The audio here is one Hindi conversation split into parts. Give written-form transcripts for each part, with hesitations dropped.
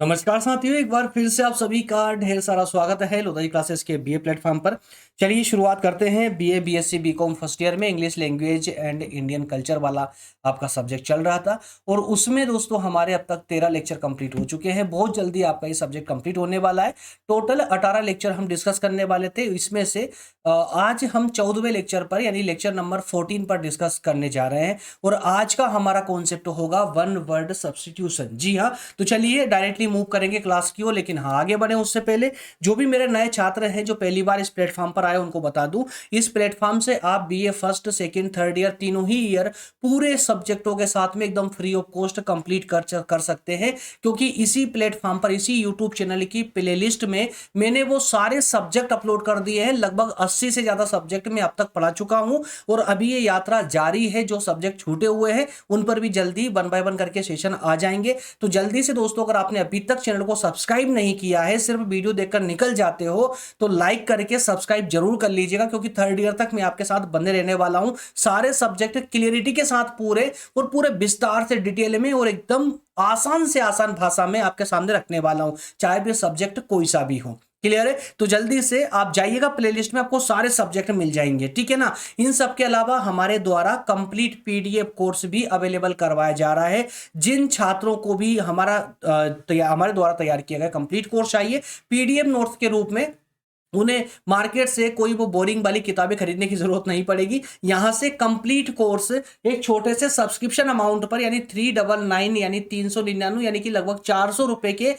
नमस्कार साथियों, एक बार फिर से आप सभी का ढेर सारा स्वागत है लोधाई क्लासेस के बीए प्लेटफॉर्म पर। चलिए शुरुआत करते हैं। BA BSc BCom first year में English language and Indian culture वाला आपका सब्जेक्ट चल रहा था और उसमें दोस्तों हमारे अब तक 13 लेक्चर कंप्लीट हो चुके हैं। बहुत जल्दी आपका ये सब्जेक्ट कंप्लीट होने वाला है। टोटल 18 लेक्चर हम डिस्कस करने वाले थे, इसमें से आज हम 14वें लेक्चर पर यानी लेक्चर नंबर 14 पर डिस्कस करने जा रहे हैं और आज का हमारा कॉन्सेप्ट होगा वन वर्ड सब्स्टिट्यूशन। जी हाँ, तो चलिए डायरेक्टली मूव करेंगे क्लास की ओर। लेकिन हाँ, आगे बढ़े उससे पहले जो भी मेरे नए छात्र हैं जो पहली बार इस प्लेटफॉर्म पर आए उनको बता दूं, इस प्लेटफॉर्म से आप BA first second third year तीनों ही ईयर पूरे सब्जेक्टों के साथ में एकदम फ्री ऑफ कॉस्ट कंप्लीट कर सकते हैं, क्योंकि इसी प्लेटफॉर्म पर इसी यूट्यूब चैनल की प्लेलिस्ट में मैंने वो सारे सब्जेक्ट अपलोड कर दिए हैं। लगभग 80 से ज्यादा सब्जेक्ट मैं अब तक पढ़ा चुका हूं और अभी ये यात्रा जारी है। जो सब्जेक्ट छूटे हुए हैं उन पर भी जल्दी वन बाय वन करके सेशन आ जाएंगे। तो जल्दी से दोस्तों, अगर आपने अभी तक चैनल को सब्सक्राइब नहीं किया है, सिर्फ वीडियो देखकर निकल जाते हो, तो लाइक करके सब्सक्राइब जरूर कर लीजिएगा, क्योंकि थर्ड ईयर तक मैं आपके साथ बने रहने वाला हूं। सारे सब्जेक्ट क्लियरिटी के साथ पूरे और पूरे विस्तार से डिटेल में और एकदम आसान से आसान भाषा में आपके सामने रखने वाला हूं, चाहे भी सब्जेक्ट कोई सा भी हो। क्लियर है? तो जल्दी से आप जाइएगा, प्लेलिस्ट में आपको सारे सब्जेक्ट मिल जाएंगे, ठीक है ना। इन सब के अलावा हमारे द्वारा कंप्लीट पीडीएफ कोर्स भी अवेलेबल करवाया जा रहा है। जिन छात्रों को भी हमारे द्वारा तैयार किया गया कंप्लीट कोर्स चाहिए पीडीएफ नोट्स के रूप में, उन्हें मार्केट से कोई वो बोरिंग वाली किताबें खरीदने की जरूरत नहीं पड़ेगी। यहां से कंप्लीट कोर्स एक छोटे से सब्सक्रिप्शन अमाउंट पर यानी 399 यानी 399 यानी कि लगभग 400 रुपए के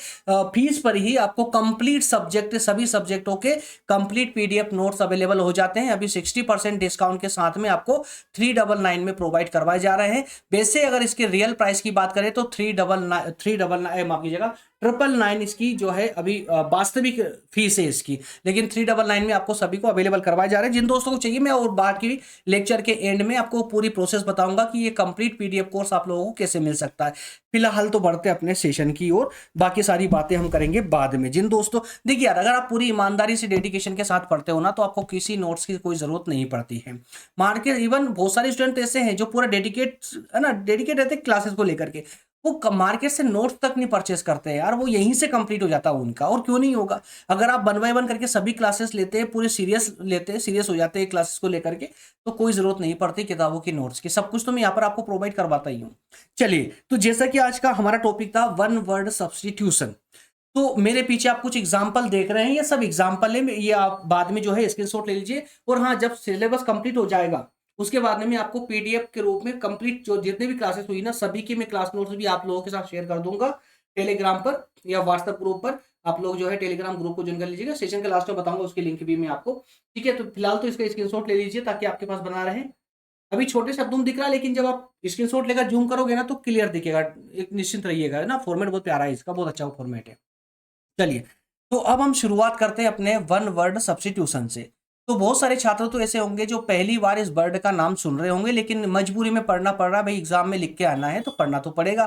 फीस पर ही आपको कंप्लीट सब्जेक्ट सभी सब्जेक्टों के कंप्लीट पीडीएफ नोट्स अवेलेबल हो जाते हैं। अभी 60% डिस्काउंट के साथ में आपको 399 में प्रोवाइड करवाए जा रहे हैं। वैसे अगर इसके रियल प्राइस की बात करें तो 399 माफ कीजिएगा 999 इसकी जो है अभी वास्तविक फीस है इसकी, लेकिन 399 में आपको सभी को अवेलेबल करवाया जा रहा है। जिन दोस्तों को चाहिए, मैं और बाकी लेक्चर के एंड में आपको पूरी प्रोसेस बताऊंगा कि ये कंप्लीट पीडीएफ कोर्स आप लोगों को कैसे मिल सकता है। फिलहाल तो बढ़ते अपने सेशन की ओर, बाकी सारी बातें हम करेंगे बाद में। जिन दोस्तों, देखिए यार, अगर आप पूरी ईमानदारी से डेडिकेशन के साथ पढ़ते हो ना, तो आपको किसी नोट्स की कोई जरूरत नहीं पड़ती है। मार्केट इवन बहुत सारे स्टूडेंट ऐसे हैं जो पूरा डेडिकेट है ना, डेडिकेट रहते हैं क्लासेस को लेकर के, वो मार्केट से नोट्स तक नहीं परचेस करते हैं यार, वो यहीं से कंप्लीट हो जाता है उनका। और क्यों नहीं होगा? अगर आप वन बाय वन करके सभी क्लासेस लेते हैं, पूरे सीरियस लेते हैं, सीरियस हो जाते हैं क्लासेस को लेकर के, तो कोई जरूरत नहीं पड़ती किताबों की नोट्स की। सब कुछ तो मैं यहाँ पर आपको प्रोवाइड करवाता ही हूँ। चलिए, तो जैसा कि आज का हमारा टॉपिक था वन वर्ड सब्स्टिट्यूशन, तो मेरे पीछे आप कुछ एग्जाम्पल देख रहे हैं, ये सब एग्जाम्पल है, ये आप बाद में जो है स्क्रीनशॉट ले लीजिए। और हाँ, जब सिलेबस कंप्लीट हो जाएगा उसके बाद में मैं आपको पीडीएफ के रूप में कंप्लीट जो जितने भी क्लासेस हुई ना, सभी की मैं क्लास नोट्स भी आप लोगों के साथ शेयर कर दूंगा टेलीग्राम पर या व्हाट्सएप ग्रुप पर। आप लोग जो है टेलीग्राम ग्रुप को ज्वाइन कर लीजिएगा, सेशन के लास्ट में बताऊंगा उसकी लिंक भी मैं आपको। ठीक है, तो फिलहाल तो इसका स्क्रीनशॉट ले लीजिए ताकि आपके पास बना रहे। अभी छोटे शब्दों में दिख रहा है, लेकिन जब आप स्क्रीनशॉट लेकर जूम करोगे ना तो क्लियर दिखेगा। एक निश्चिंत रहिएगा ना, फॉर्मेट बहुत प्यारा है इसका, बहुत अच्छा फॉर्मेट है। चलिए, तो अब हम शुरुआत करते हैं अपने वन वर्ड सब्स्टिट्यूशन से। तो बहुत सारे छात्र तो ऐसे होंगे जो पहली बार इस वर्ड का नाम सुन रहे होंगे, लेकिन मजबूरी में पढ़ना पड़ रहा है, भाई एग्जाम में लिख के आना है तो पढ़ना तो पड़ेगा।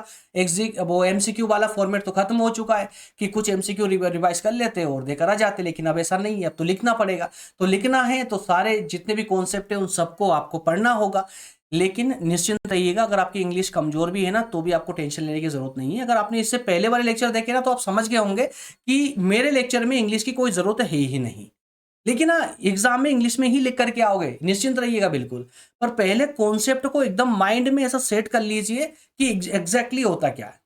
वो एमसीक्यू वाला फॉर्मेट तो खत्म हो चुका है कि कुछ एमसीक्यू रिवाइज कर लेते हैं और देकर आ जाते, लेकिन अब ऐसा नहीं है, अब तो लिखना पड़ेगा। तो लिखना है तो सारे जितने भी कॉन्सेप्ट है उन सबको आपको पढ़ना होगा। लेकिन निश्चिंत रहिएगा, अगर आपकी इंग्लिश कमजोर भी है ना तो भी आपको टेंशन लेने की जरूरत नहीं है। अगर आपने इससे पहले वाले लेक्चर देखे ना तो आप समझ गए होंगे कि मेरे लेक्चर में इंग्लिश की कोई जरूरत है ही नहीं। लेकिन ना, एग्जाम में इंग्लिश में ही लिख करके आओगे, निश्चिंत रहिएगा बिल्कुल। पर पहले कॉन्सेप्ट को एकदम माइंड में ऐसा सेट कर लीजिए कि एग्जैक्टली होता क्या है।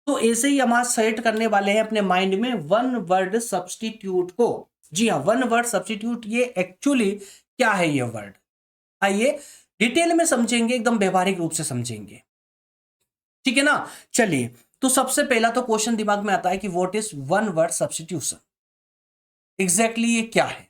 तो ऐसे ही हम आज सेट करने वाले हैं अपने माइंड में वन वर्ड सब्स्टिट्यूट को। जी हाँ, वन वर्ड सब्स्टिट्यूट ये एक्चुअली क्या है ये वर्ड, आइए डिटेल में समझेंगे, एकदम व्यवहारिक रूप से समझेंगे। ठीक है ना। चलिए, तो सबसे पहला तो क्वेश्चन दिमाग में आता है कि what is one word substitution, exactly ये क्या है।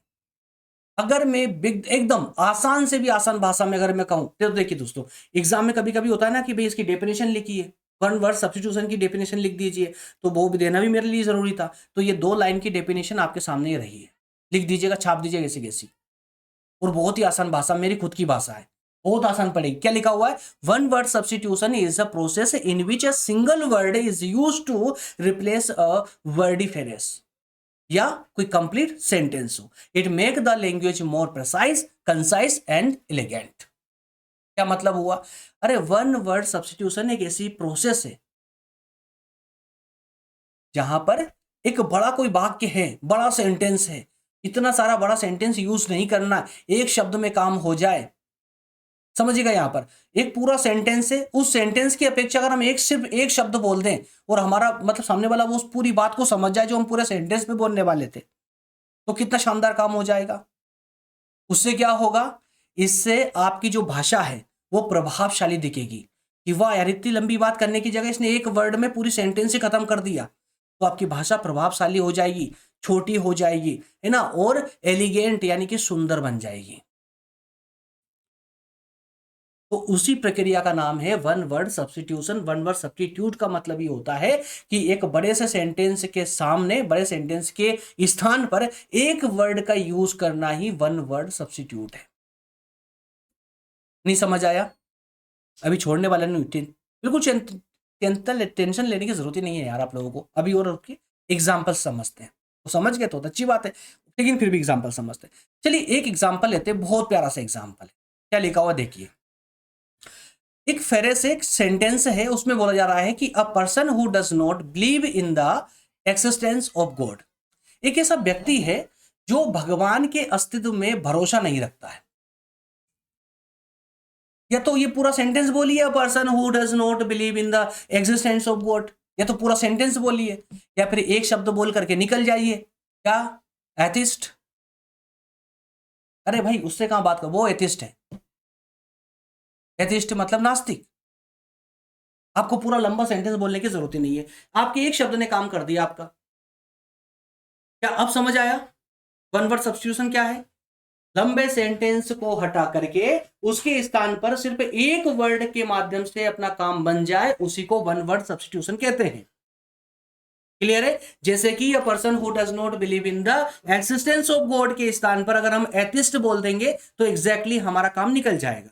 अगर मैं बिग एकदम आसान से भी आसान भाषा में अगर मैं कहूं, तो देखिए दोस्तों, एग्जाम में कभी कभी होता है ना कि भाई इसकी डेफिनेशन लिखिए, वन वर्ड सब्स्टिट्यूशन की डेफिनेशन लिख दीजिए, तो वो भी देना भी मेरे लिए जरूरी था। तो ये 2 लाइन की डेफिनेशन आपके सामने ही रही है, लिख दीजिएगा, छाप दीजिएगा ऐसी कैसी। और बहुत ही आसान भाषा, मेरी खुद की भाषा है, बहुत आसान पड़ेगी। क्या लिखा हुआ है? One word substitution is a process in which a single word is used to replace a wordy phrase या कोई कंप्लीट सेंटेंस हो। It make the language more precise, concise and elegant. क्या मतलब हुआ? अरे वन वर्ड सब्स्टिट्यूशन एक ऐसी प्रोसेस है जहां पर एक बड़ा कोई वाक्य है, बड़ा सेंटेंस है, इतना सारा बड़ा सेंटेंस यूज नहीं करना, एक शब्द में काम हो जाए। समझिएगा, यहां पर एक पूरा सेंटेंस है, उस सेंटेंस की अपेक्षा अगर हम सिर्फ एक शब्द बोल दें और हमारा मतलब सामने वाला वो उस पूरी बात को समझ जाए जो हम पूरे सेंटेंस में बोलने वाले थे, तो कितना शानदार काम हो जाएगा। उससे क्या होगा, इससे आपकी जो भाषा है वो प्रभावशाली दिखेगी कि वाह यार, इतनी लंबी बात करने की जगह इसने एक वर्ड में पूरी सेंटेंस ही खत्म कर दिया। तो आपकी भाषा प्रभावशाली हो जाएगी, छोटी हो जाएगी, है ना, और एलिगेंट यानी कि सुंदर बन जाएगी। तो उसी प्रक्रिया का नाम है one word substitution. One word substitute का मतलब ये होता है कि एक बड़े से सेंटेंस के सामने, बड़े सेंटेंस के स्थान पर एक वर्ड का यूज करना ही वन वर्ड सब्स्टिट्यूट है। नहीं समझ आया? अभी छोड़ने वाला नहीं, बिल्कुल टेंशन लेने की जरूरत ही नहीं है यार आप लोगों को। अभी और उसकी एग्जाम्पल समझते हैं, तो समझ गए तो अच्छी बात है, लेकिन फिर भी एग्जाम्पल समझते हैं। चलिए एक एग्जाम्पल लेते हैं, बहुत प्यारा सा एग्जाम्पल है। क्या लिखा हुआ देखिए, एक फेरे से एक सेंटेंस है, उसमें बोला जा रहा है कि अ person who does not believe in the existence of God. एक ऐसा व्यक्ति है जो भगवान के अस्तित्व में भरोसा नहीं रखता है। या तो ये पूरा सेंटेंस बोलिए, अ person who does not believe in the existence of God, या तो पूरा सेंटेंस बोलिए, या फिर एक शब्द बोल करके निकल जाइए। क्या? एथिस्ट। अरे भाई उससे कहां बात कर, वो एथिस्ट है। एथिस्ट मतलब नास्तिक। आपको पूरा लंबा सेंटेंस बोलने की जरूरत ही नहीं है, आपके एक शब्द ने काम कर दिया आपका। क्या अब समझ आया वन वर्ड सब्स्टिट्यूशन क्या है? लंबे सेंटेंस को हटा करके उसके स्थान पर सिर्फ एक वर्ड के माध्यम से अपना काम बन जाए, उसी को वन वर्ड सब्स्टिट्यूशन कहते हैं। क्लियर है? जैसे कि अ person who does not believe in the existence of God के स्थान पर अगर हम एथिस्ट बोल देंगे तो एग्जैक्टली हमारा काम निकल जाएगा।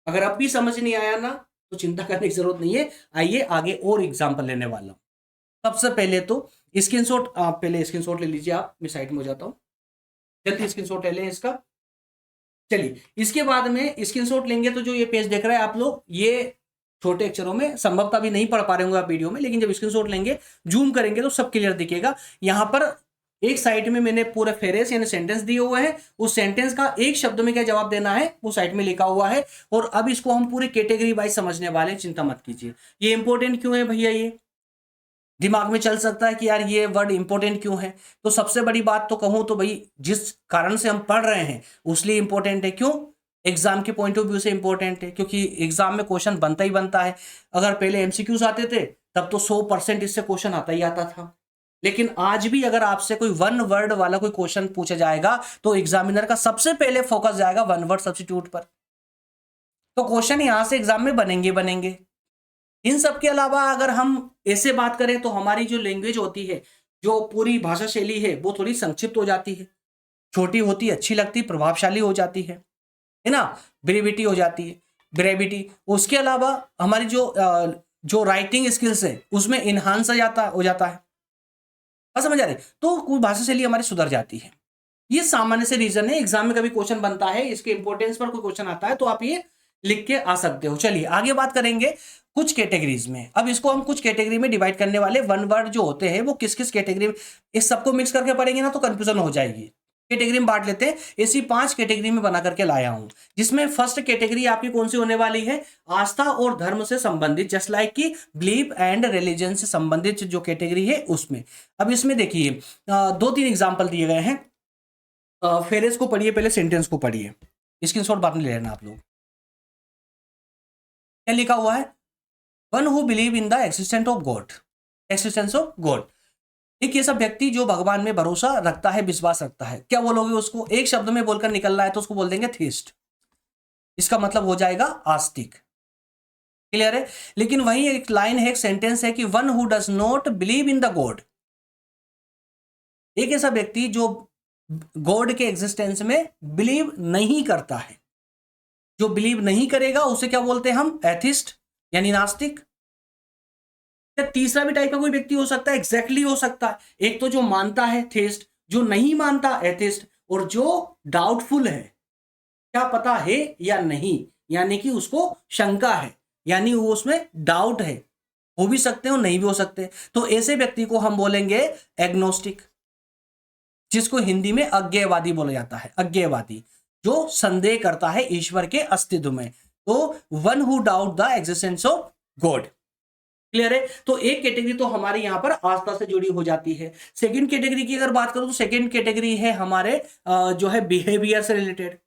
अगर अब भी समझ नहीं आया ना तो चिंता करने की जरूरत नहीं है, आइए आगे और एग्जांपल लेने वाला हूं। सबसे पहले तो स्क्रीनशॉट, आप पहले स्क्रीनशॉट ले लीजिए, आप मैं साइड में हो जाता हूं, जल्दी स्क्रीनशॉट ले लें इसका। चलिए इसके बाद में स्क्रीनशॉट लेंगे तो जो ये पेज देख रहे हैं आप लोग, ये छोटे अक्षरों में संभवतः भी नहीं पढ़ पा रहे होंगे आप वीडियो में, लेकिन जब स्क्रीनशॉट लेंगे, जूम करेंगे तो सब क्लियर दिखेगा। यहां पर एक साइड में मैंने पूरे फेरेस यानी सेंटेंस दिए हुए हैं, उस सेंटेंस का एक शब्द में क्या जवाब देना है वो साइड में लिखा हुआ है। और अब इसको हम पूरी कैटेगरी वाइज समझने वाले हैं, चिंता मत कीजिए। ये इंपॉर्टेंट क्यों है भैया? ये दिमाग में चल सकता है कि यार ये वर्ड इंपॉर्टेंट क्यों है। तो सबसे बड़ी बात तो कहूं तो भाई जिस कारण से हम पढ़ रहे हैं उसलिए इंपॉर्टेंट है। क्यों? एग्जाम के पॉइंट ऑफ व्यू से इंपॉर्टेंट है, क्योंकि एग्जाम में क्वेश्चन बनता ही बनता है। अगर पहले एमसीक्यूज आते थे तब तो 100% इससे क्वेश्चन आता ही आता था, लेकिन आज भी अगर आपसे कोई वन वर्ड वाला कोई क्वेश्चन पूछा जाएगा तो एग्जामिनर का सबसे पहले फोकस जाएगा वन वर्ड सब्स्टिट्यूट पर। तो क्वेश्चन यहां से एग्जाम में बनेंगे बनेंगे। इन सब के अलावा अगर हम ऐसे बात करें तो हमारी जो लैंग्वेज होती है, जो पूरी भाषा शैली है, वो थोड़ी संक्षिप्त हो जाती है, छोटी होती, अच्छी लगती, प्रभावशाली हो जाती है ना, ब्रेविटी हो जाती है, ब्रेविटी। उसके अलावा हमारी जो राइटिंग स्किल्स है उसमें इनहांस हो जाता है। समझ आ रहे? तो कोई भाषा शैली हमारी सुधर जाती है। ये सामान्य से रीजन है, एग्जाम में कभी क्वेश्चन बनता है, इसके इंपॉर्टेंस पर कोई क्वेश्चन आता है तो आप ये लिख के आ सकते हो। चलिए आगे बात करेंगे कुछ कैटेगरीज में। अब इसको हम कुछ कैटेगरी में डिवाइड करने वाले। वन वर्ड जो होते हैं वो किस किस कैटेगरी में, इस सबको मिक्स करके पढ़ेंगे ना तो कंफ्यूजन हो जाएगी। कैटेगरी में बांट लेते हैं, ऐसी 5 कैटेगरी में बना करके लाया हूं, जिसमें फर्स्ट कैटेगरी आपकी कौन सी होने वाली है? आस्था और धर्म से संबंधित, जस्ट लाइक की बिलीव एंड रिलीजन से संबंधित जो कैटेगरी है उसमें। अब इसमें देखिए 2-3 एग्जाम्पल दिए गए हैं। फेरेस को पढ़िए, पहले सेंटेंस को पढ़िए, स्क्रीनशॉट बाद में ले लेना आप लोग। क्या लिखा हुआ है? One who believe in the existence of God, existence of God. एक ऐसा व्यक्ति जो भगवान में भरोसा रखता है, विश्वास रखता है। क्या बोलोगे उसको? एक शब्द में बोलकर निकल रहा है तो उसको बोल देंगे थीस्ट। इसका मतलब हो जाएगा आस्तिक। क्लियर है? लेकिन वही एक लाइन है, एक सेंटेंस है कि one who does not believe in the God. एक ऐसा व्यक्ति जो गॉड के एग्जिस्टेंस में बिलीव नहीं करता है। जो बिलीव नहीं करेगा उसे क्या बोलते हैं हम? एथिस्ट यानी नास्तिक। तीसरा भी टाइप का कोई व्यक्ति हो सकता है, एग्जैक्टली हो सकता है। एक तो जो मानता है थेस्ट, जो नहीं मानता एथिस्ट, और जो डाउटफुल है, क्या पता है या नहीं, यानी कि उसको शंका है, यानी वो उसमें डाउट है। हो भी सकते हैं और नहीं भी हो सकते। तो ऐसे व्यक्ति को हम बोलेंगे एग्नोस्टिक, जिसको हिंदी में अज्ञेयवादी बोला जाता है। अज्ञेयवादी जो संदेह करता है ईश्वर के अस्तित्व में। तो one who doubt the existence of God. Clear है? तो एक कैटेगरी तो हमारे यहां पर आस्था से जुड़ी हो जाती है। सेकंड कैटेगरी की अगर बात करूं तो सेकंड कैटेगरी है हमारे जो है बिहेवियर से रिलेटेड।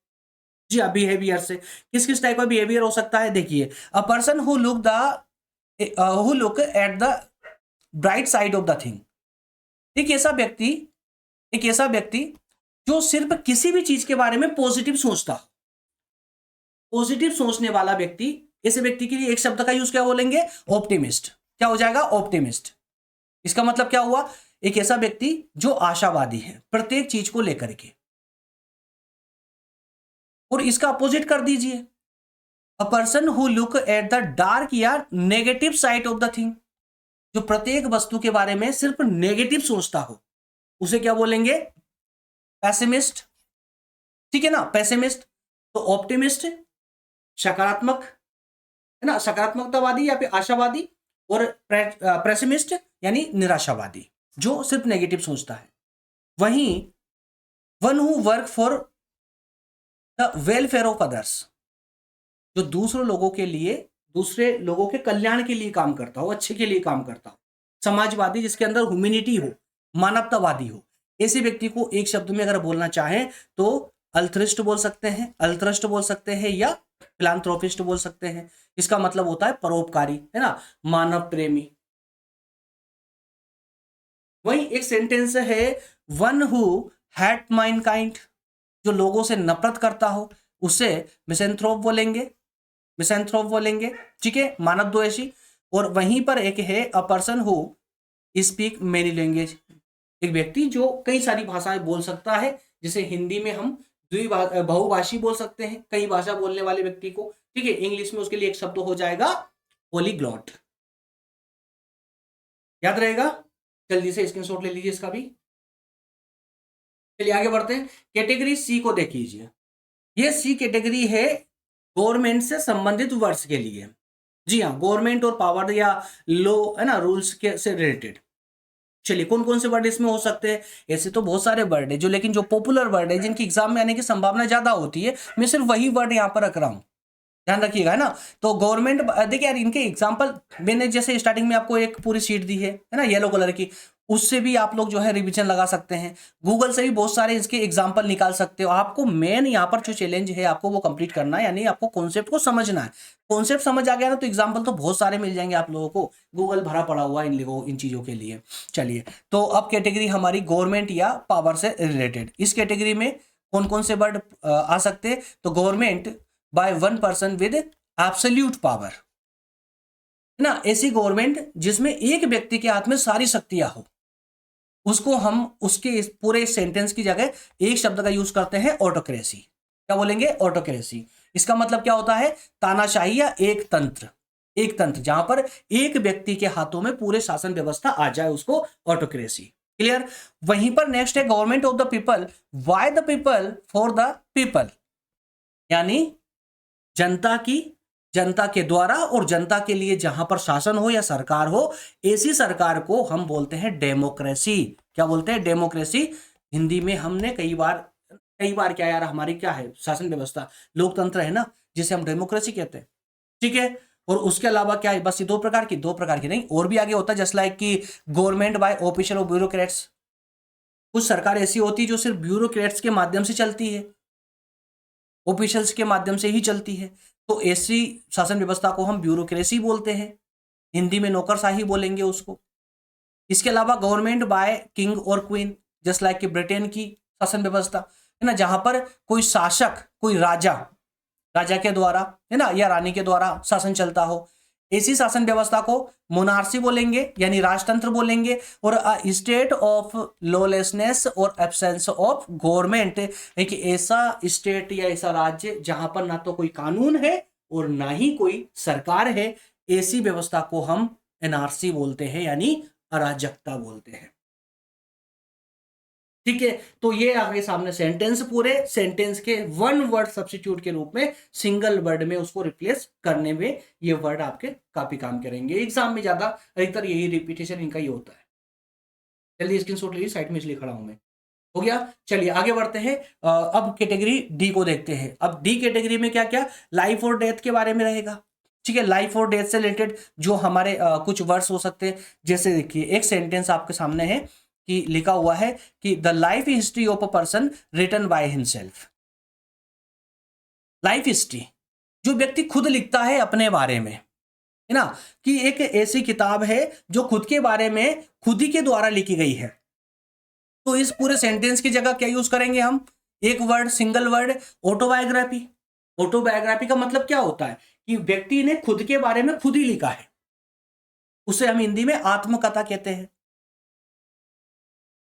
जी हाँ, बिहेवियर से किस किस टाइप का बिहेवियर हो सकता है, देखिए अ person who look at the bright side of the thing. एक ऐसा व्यक्ति एक ऐसा व्यक्ति जो सिर्फ किसी भी चीज के बारे में पॉजिटिव सोचता हो, पॉजिटिव सोचने वाला व्यक्ति, ऐसे व्यक्ति के लिए एक शब्द का यूज क्या बोलेंगे, ऑप्टिमिस्ट। क्या हो जाएगा, ऑप्टिमिस्ट। इसका मतलब क्या हुआ, एक ऐसा व्यक्ति जो आशावादी है प्रत्येक चीज को लेकर के। और इसका अपोजिट कर दीजिए, a person who look at the dark या negative side of the thing. जो प्रत्येक वस्तु के बारे में सिर्फ नेगेटिव सोचता हो, उसे क्या बोलेंगे, पैसिमिस्ट। ठीक है ना, पैसिमिस्ट। तो ऑप्टिमिस्ट सकारात्मक है ना, सकारात्मकतावादी या फिर आशावादी, और पेसिमिस्ट यानी निराशावादी जो सिर्फ नेगेटिव सोचता है। वहीं one who work for the welfare of others, जो दूसरे लोगों के कल्याण के लिए काम करता हो, अच्छे के लिए काम करता हो, समाजवादी जिसके अंदर ह्यूमैनिटी हो, मानवतावादी हो। ऐसे व्यक्ति को एक शब्द में अगर बोलना चाहें तो अल्ट्रिस्ट बोल सकते हैं या फिलांथ्रोपिस्ट बोल सकते हैं। इसका मतलब होता है परोपकारी, है ना, मानव प्रेमी। वही एक सेंटेंस है, वन हु हैट माइनकाइंड, जो लोगों से नफरत करता हो उसे मिसेंथ्रोप बोलेंगे। ठीक है, मानव द्वेषी। और वहीं पर एक है अ person who speak many language, एक व्यक्ति जो कई सारी भाषाएं बोल सकता है, जिसे हिंदी में हम बहुभाषी बोल सकते हैं, कई भाषा बोलने वाले व्यक्ति को। ठीक है, इंग्लिश में उसके लिए एक शब्द हो जाएगा पॉलीग्लॉट। याद रहेगा, जल्दी से स्क्रीनशॉट ले लीजिए इसका भी। चलिए आगे बढ़ते हैं, कैटेगरी सी को देख लीजिए। ये सी कैटेगरी है गवर्नमेंट से संबंधित वर्ड्स के लिए। जी हाँ, गवर्नमेंट और पावर या लॉ, है ना, रूल्स के से रिलेटेड। चलिए कौन कौन से वर्ड इसमें हो सकते हैं, ऐसे तो बहुत सारे वर्ड है जो, लेकिन जो पॉपुलर वर्ड है जिनकी एग्जाम में आने की संभावना ज्यादा होती है, मैं सिर्फ वही वर्ड यहाँ पर रख रहा हूं, ध्यान रखिएगा, है ना। तो गवर्नमेंट, देखिए यार इनके एग्जांपल मैंने जैसे स्टार्टिंग में आपको एक पूरी शीट दी है ना, येलो कलर की, उससे भी आप लोग जो है रिवीजन लगा सकते हैं। गूगल से भी बहुत सारे इसके एग्जांपल निकाल सकते हो। आपको मेन यहाँ पर जो चैलेंज है आपको वो कंप्लीट करना है, यानी आपको कॉन्सेप्ट को समझना है। कॉन्सेप्ट समझ आ गया ना तो एग्जाम्पल तो बहुत सारे मिल जाएंगे आप लोगों को, गूगल भरा पड़ा हुआ है इन चीजों के लिए। चलिए, तो अब कैटेगरी हमारी गवर्नमेंट या पावर से रिलेटेड। इस कैटेगरी में कौन कौन से वर्ड आ सकते हैं, तो government by one person with absolute power, है ना, ऐसी गवर्नमेंट जिसमें एक व्यक्ति के हाथ में सारी शक्तियां हो, उसको हम उसके इस पूरे सेंटेंस की जगह एक शब्द का यूज करते हैं, ऑटोक्रेसी। क्या बोलेंगे, ऑटोक्रेसी। इसका मतलब क्या होता है, तानाशाही या एक तंत्र जहां पर एक व्यक्ति के हाथों में पूरे शासन व्यवस्था आ जाए, उसको ऑटोक्रेसी। क्लियर। वहीं पर नेक्स्ट है government of the people, by the people, for the people, यानी जनता के द्वारा और जनता के लिए जहां पर शासन हो या सरकार हो, ऐसी सरकार को हम बोलते हैं डेमोक्रेसी। क्या बोलते हैं, डेमोक्रेसी। हिंदी में हमने कई बार क्या यार, हमारी क्या है, शासन व्यवस्था, लोकतंत्र है ना, जिसे हम डेमोक्रेसी कहते हैं। ठीक है, और उसके अलावा क्या है, बस ये दो प्रकार की नहीं, और भी आगे होता है, जस्ट लाइक कि government by official of bureaucrats. कुछ सरकार ऐसी होती है जो सिर्फ ब्यूरोक्रेट्स के माध्यम से चलती है, ऑफिशियल्स के माध्यम से ही चलती है, तो ऐसी शासन व्यवस्था को हम ब्यूरोक्रेसी बोलते हैं, हिंदी में नौकरशाही बोलेंगे उसको। इसके अलावा गवर्नमेंट बाय किंग और क्वीन, जस्ट लाइक कि ब्रिटेन की शासन व्यवस्था, है ना, जहां पर कोई शासक, कोई राजा के द्वारा, है ना, या रानी के द्वारा शासन चलता हो, ऐसी शासन व्यवस्था को मोनार्सी बोलेंगे, यानी राजतंत्र बोलेंगे। और स्टेट ऑफ लॉलेसनेस और एब्सेंस ऑफ गवर्नमेंट, एक ऐसा स्टेट या ऐसा राज्य जहां पर ना तो कोई कानून है और ना ही कोई सरकार है, ऐसी व्यवस्था को हम एनआरसी बोलते हैं, यानी अराजकता बोलते हैं। ठीक है, तो ये आगे सामने सेंटेंस, पूरे सेंटेंस के वन वर्ड सब्स्टिट्यूट के रूप में सिंगल वर्ड में उसको रिप्लेस करने में ये वर्ड आपके काफी काम करेंगे। एग्जाम में ज्यादा अधिकतर यही रिपीटेशन इनका ही होता है। जल्दी स्क्रीनशॉट लीजिए, साइड में इसलिए खड़ा हूं मैं। हो गया, चलिए आगे बढ़ते हैं। अब कैटेगरी डी को देखते हैं। अब डी कैटेगरी में क्या क्या, लाइफ और डेथ के बारे में रहेगा। ठीक है, लाइफ और डेथ से रिलेटेड जो हमारे कुछ वर्ड्स हो सकते हैं, जैसे देखिए एक सेंटेंस आपके सामने है कि लिखा हुआ है कि the life history of a person written by himself. Life history जो व्यक्ति खुद लिखता है अपने बारे में, है ना, कि एक ऐसी किताब है जो खुद के बारे में खुद ही के द्वारा लिखी गई है। तो इस पूरे सेंटेंस की जगह क्या यूज करेंगे हम, एक word, single word, autobiography. Autobiography का मतलब क्या होता है कि व्यक्ति ने खुद के बारे में खुद ही लिखा है, उसे हम हिंदी में आत्मकथा कहते हैं।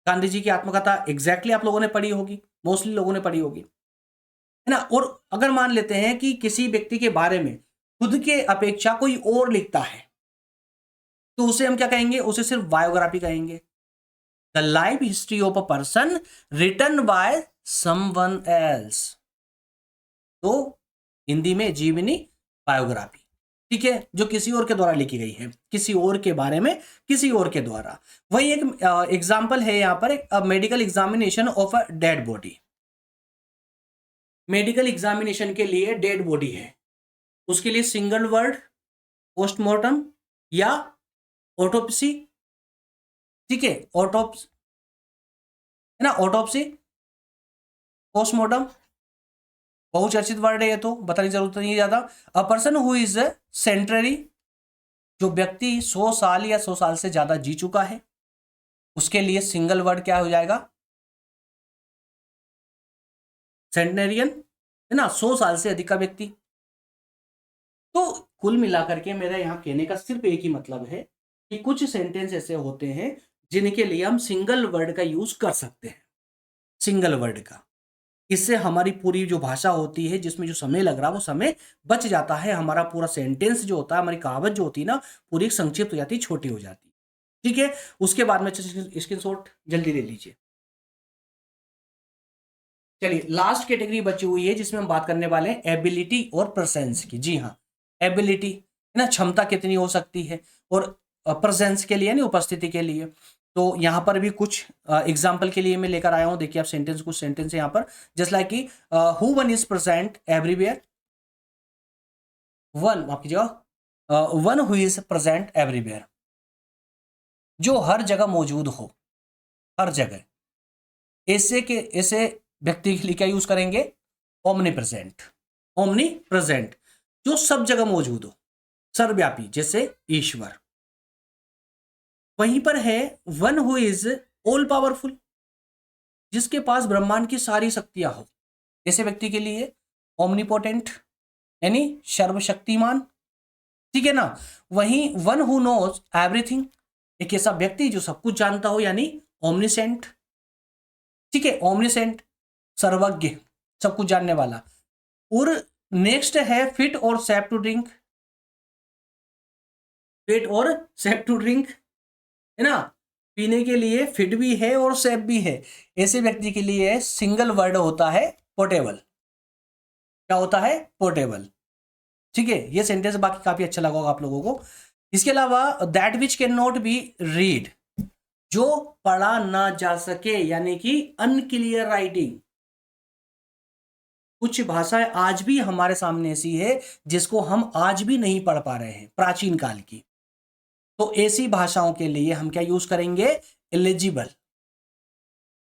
गांधी जी की आत्मकथा एग्जैक्टली आप लोगों ने पढ़ी होगी, मोस्टली लोगों ने पढ़ी होगी, है ना। और अगर मान लेते हैं कि किसी व्यक्ति के बारे में खुद के अपेक्षा कोई और लिखता है, तो उसे हम क्या कहेंगे, उसे सिर्फ बायोग्राफी कहेंगे। The life history of a person written by someone else, तो हिंदी में जीवनी बायोग्राफी। ठीक है, जो किसी और के द्वारा लिखी गई है, किसी और के बारे में किसी और के द्वारा। वही एक एग्जाम्पल है यहां पर, एक medical examination of a dead body. Medical examination के लिए डेड बॉडी है, उसके लिए सिंगल वर्ड पोस्टमार्टम या ऑटोप्सी। ठीक है, ऑटोप्सी, है ना, ऑटोप्सी, पोस्टमार्टम, बहुचर्चित वर्ड है ये, तो बताने की जरूरत नहीं है ज्यादा। अ पर्सन हु इज सेंटरी, जो व्यक्ति 100 साल या 100 साल से ज्यादा जी चुका है, उसके लिए सिंगल वर्ड क्या हो जाएगा, सेंटेरियन, है ना, 100 साल से अधिक का व्यक्ति। तो कुल मिलाकर के मेरा यहां कहने का सिर्फ एक ही मतलब है कि कुछ सेंटेंस ऐसे होते हैं जिनके लिए हम सिंगल वर्ड का यूज कर सकते हैं, सिंगल वर्ड का। इससे हमारी पूरी जो भाषा होती है, जिसमें जो समय लग रहा है वो समय बच जाता है। हमारा पूरा सेंटेंस जो होता है, हमारी कहावत जो होती है ना, पूरी संक्षिप्त हो जाती है, छोटी हो जाती है। ठीक है, उसके बाद में स्क्रीनशॉट जल्दी ले लीजिए। चलिए लास्ट कैटेगरी बची हुई है जिसमें हम बात करने वाले हैं एबिलिटी और प्रेजेंस की। जी हाँ, एबिलिटी, है ना, क्षमता कितनी हो सकती है, और प्रेजेंस के लिए नहीं, उपस्थिति के लिए। तो यहां पर भी कुछ एग्जाम्पल के लिए मैं लेकर आया हूं। देखिए आप सेंटेंस, कुछ सेंटेंस है यहां पर, जस्ट लाइक कि who one is present everywhere. One, माफ कीजिएगा, one who is present everywhere, जो हर जगह मौजूद हो, हर जगह। ऐसे के ऐसे व्यक्ति के लिए क्या यूज करेंगे, ओमनी प्रेजेंट। ओमनी प्रेजेंट, जो सब जगह मौजूद हो, सर्वव्यापी, जैसे ईश्वर। वहीं पर है one who is all powerful, जिसके पास ब्रह्मांड की सारी शक्तियां हो, ऐसे व्यक्ति के लिए ओमनीपोटेंट, यानी सर्वशक्तिमान। ठीक है ना। वहीं वन हु नोज एवरीथिंग, एक ऐसा व्यक्ति जो सब कुछ जानता हो, यानी ओमनीसेंट। ठीक है, ओमनीसेंट, सर्वज्ञ, सब कुछ जानने वाला। और नेक्स्ट है फिट और सेफ टू ड्रिंक, फिट और सेफ टू ड्रिंक, है ना, पीने के लिए फिट भी है और सेफ भी है। ऐसे व्यक्ति के लिए सिंगल वर्ड होता है पोर्टेबल। क्या होता है, पोर्टेबल। ठीक है, ये सेंटेंस बाकी काफी अच्छा लगा होगा आप लोगों को। इसके अलावा that which can not be read, जो पढ़ा ना जा सके, यानी कि अनक्लियर राइटिंग। कुछ भाषाएं आज भी हमारे सामने ऐसी है जिसको हम आज भी नहीं पढ़ पा रहे हैं, प्राचीन काल की। तो ऐसी भाषाओं के लिए हम क्या यूज करेंगे, एलिजिबल,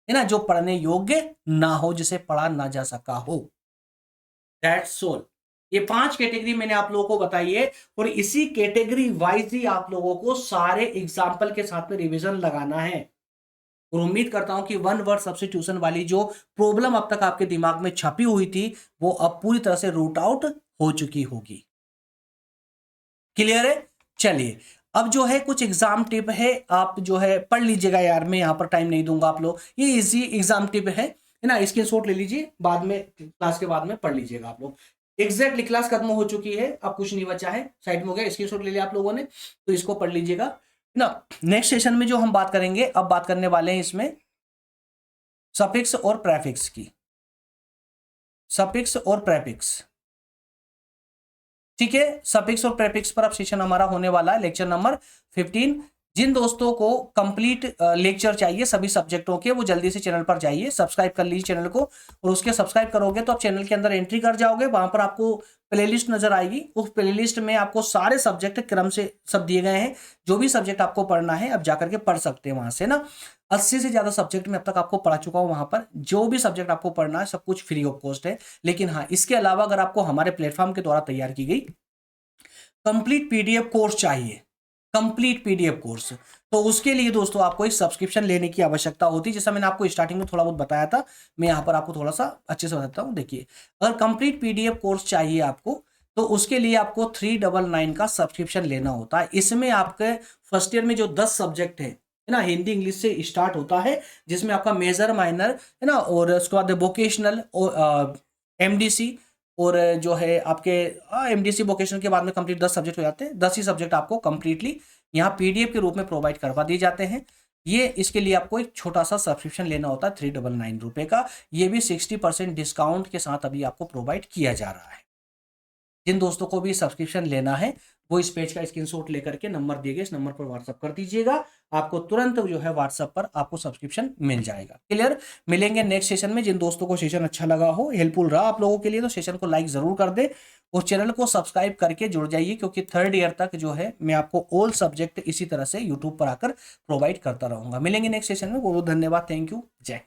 है ना, जो पढ़ने योग्य ना हो, जिसे पढ़ा ना जा सका हो। That's all. ये 5 कैटेगरी मैंने आप लोगों को बताई है, और इसी कैटेगरी वाइज ही आप लोगों को सारे एग्जाम्पल के साथ में रिवीजन लगाना है। और उम्मीद करता हूं कि वन वर्ड सब्स्टिट्यूशन वाली जो प्रॉब्लम अब तक आपके दिमाग में छपी हुई थी, वो अब पूरी तरह से रूट आउट हो चुकी होगी। क्लियर है। चलिए अब जो है कुछ एग्जाम टिप है, आप जो है पढ़ लीजिएगा यार, मैं यहां पर टाइम नहीं दूंगा, आप लोग ये इजी एग्जाम टिप है ना, स्क्रीनशॉट ले लीजिए, बाद में क्लास के बाद में पढ़ लीजिएगा आप लोग। एग्जैक्टली क्लास खत्म हो चुकी है, अब कुछ नहीं बचा है, साइड में हो गया, स्क्रीनशॉट ले लिया आप लोगों ने, तो इसको पढ़ लीजिएगा ना। नेक्स्ट सेशन में जो हम बात करेंगे, अब बात करने वाले हैं इसमें सफिक्स और प्रेफिक्स की, सफिक्स और प्रेफिक्स, ठीक है। सफिक्स और प्रेफिक्स पर अब सेशन हमारा होने वाला है, लेक्चर नंबर 15। जिन दोस्तों को कंप्लीट लेक्चर चाहिए सभी सब्जेक्टों के, वो जल्दी से चैनल पर जाइए, सब्सक्राइब कर लीजिए चैनल को, और उसके सब्सक्राइब करोगे तो आप चैनल के अंदर एंट्री कर जाओगे, वहां पर आपको प्लेलिस्ट नजर आएगी। उस प्लेलिस्ट में आपको सारे सब्जेक्ट क्रम से सब दिए गए हैं, जो भी सब्जेक्ट आपको पढ़ना है अब जाकर के पढ़ सकते हैं वहां से ना। 80 से ज्यादा सब्जेक्ट में अब तक आपको पढ़ा चुका हूं, वहां पर जो भी सब्जेक्ट आपको पढ़ना है सब कुछ फ्री ऑफ कॉस्ट है। लेकिन हाँ, इसके अलावा अगर आपको हमारे प्लेटफॉर्म के द्वारा तैयार की गई कंप्लीट पीडीएफ कोर्स चाहिए, कंप्लीट पीडीएफ कोर्स, तो उसके लिए दोस्तों आपको एक सब्सक्रिप्शन लेने की आवश्यकता होती है, जैसा मैंने आपको स्टार्टिंग में थोड़ा बहुत बताया था। मैं यहाँ पर आपको थोड़ा सा अच्छे से बताता हूँ। देखिए, अगर कंप्लीट पीडीएफ कोर्स चाहिए आपको, तो उसके लिए आपको 399 का सब्सक्रिप्शन लेना होता है। इसमें आपके फर्स्ट ईयर में जो 10 सब्जेक्ट है ना, हिंदी इंग्लिश से स्टार्ट होता है, जिसमें आपका मेजर माइनर है ना, और उसके बाद वोकेशनल और एमडीसी, और जो है आपके एमडीसी वोकेशनल के बाद में कंप्लीट 10 सब्जेक्ट हो जाते हैं। 10 ही सब्जेक्ट आपको कंप्लीटली यहाँ पीडीएफ के रूप में प्रोवाइड करवा दिए जाते हैं। ये इसके लिए आपको एक छोटा सा सब्सक्रिप्शन लेना होता है 399 रुपए का। ये भी 60% डिस्काउंट के साथ अभी आपको प्रोवाइड किया जा रहा है। जिन दोस्तों को भी सब्सक्रिप्शन लेना है वो इस पेज का स्क्रीनशॉट लेकर के नंबर दिए गए इस नंबर पर व्हाट्सअप कर दीजिएगा, आपको तुरंत जो है व्हाट्सअप पर आपको सब्सक्रिप्शन मिल जाएगा। क्लियर? मिलेंगे नेक्स्ट सेशन में। जिन दोस्तों को सेशन अच्छा लगा हो, हेल्पफुल रहा आप लोगों के लिए, तो सेशन को लाइक जरूर कर दे और चैनल को सब्सक्राइब करके जुड़ जाइए, क्योंकि 3rd ईयर तक जो है मैं आपको ऑल सब्जेक्ट इसी तरह से यूट्यूब पर आकर प्रोवाइड करता रहूंगा। मिलेंगे नेक्स्ट सेशन में। बहुत बहुत धन्यवाद। Thank you. जय